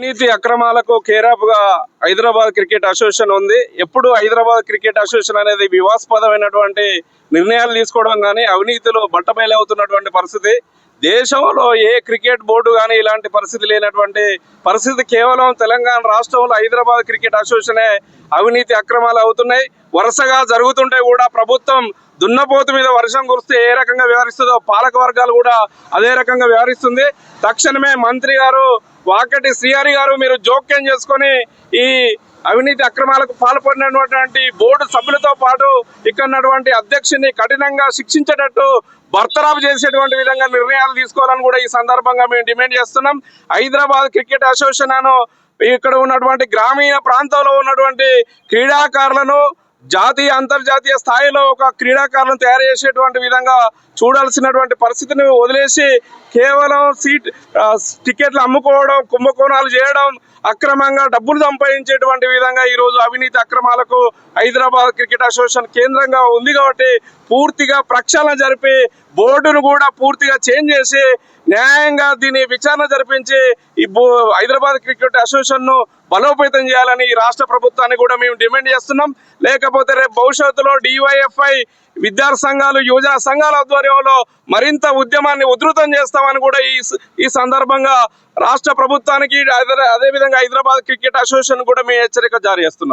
అవినీతి అక్రమాలకు కేరాఫ్ గా హైదరాబాద్ క్రికెట్ అసోసియేషన్ ఉంది. ఎప్పుడు హైదరాబాద్ క్రికెట్ అసోసియేషన్ అనేది వివాదాస్పదమైనటువంటి నిర్ణయాలు తీసుకోవడం కానీ అవినీతిలో బట్టబయలవుతున్నటువంటి పరిస్థితి. దేశంలో ఏ క్రికెట్ బోర్డు కానీ ఇలాంటి పరిస్థితి లేనటువంటి పరిస్థితి కేవలం తెలంగాణ రాష్ట్రంలో హైదరాబాద్ క్రికెట్ అసోసియేషనే అవినీతి అక్రమాలు అవుతున్నాయి. వరుసగా జరుగుతుంటే కూడా ప్రభుత్వం దున్నపోతు మీద వర్షం కురిస్తే ఏ రకంగా వ్యవహరిస్తుందో పాలక వర్గాలు కూడా అదే రకంగా వ్యవహరిస్తుంది. తక్షణమే మంత్రి గారు వాకటి శ్రీహరి గారు మీరు జోక్యం చేసుకొని ఈ అవినీతి అక్రమాలకు పాల్పడినటువంటి బోర్డు సభ్యులతో పాటు ఇక్కడ అధ్యక్షుని కఠినంగా శిక్షించేటట్టు బర్తరాఫ్ చేసేటువంటి విధంగా నిర్ణయాలు తీసుకోవాలని కూడా ఈ సందర్భంగా మేము డిమాండ్ చేస్తున్నాం. హైదరాబాద్ క్రికెట్ అసోసియేషన్ ఇక్కడ ఉన్నటువంటి గ్రామీణ ప్రాంతంలో ఉన్నటువంటి క్రీడాకారులను జాతీయ అంతర్జాతీయ స్థాయిలో ఒక క్రీడాకారులను తయారు చేసేటువంటి విధంగా చూడాల్సినటువంటి పరిస్థితిని వదిలేసి కేవలం టికెట్లు అమ్ముకోవడం, కుంభకోణాలు చేయడం, అక్రమంగా డబ్బులు సంపాదించేటువంటి విధంగా ఈరోజు అవినీతి అక్రమాలకు హైదరాబాద్ క్రికెట్ అసోసియేషన్ కేంద్రంగా ఉంది. కాబట్టి పూర్తిగా ప్రక్షాళన జరిపి బోర్డును కూడా పూర్తిగా చేంజ్ చేసి న్యాయంగా దీని విచారణ జరిపించి ఈ హైదరాబాద్ క్రికెట్ అసోసియేషన్ ను బలోపేతం చేయాలని ఈ రాష్ట్ర ప్రభుత్వాన్ని కూడా మేము డిమాండ్ చేస్తున్నాం. లేకపోతే రేపు భవిష్యత్తులో డివైఎఫ్ఐ విద్యార్థి సంఘాలు, యువజన సంఘాల ఆధ్వర్యంలో మరింత ఉద్యమాన్ని ఉధృతం చేస్తామని కూడా ఈ సందర్భంగా రాష్ట్ర ప్రభుత్వానికి అదేవిధంగా హైదరాబాద్ క్రికెట్ అసోసియేషన్ కూడా మేము హెచ్చరిక జారీ చేస్తున్నాం.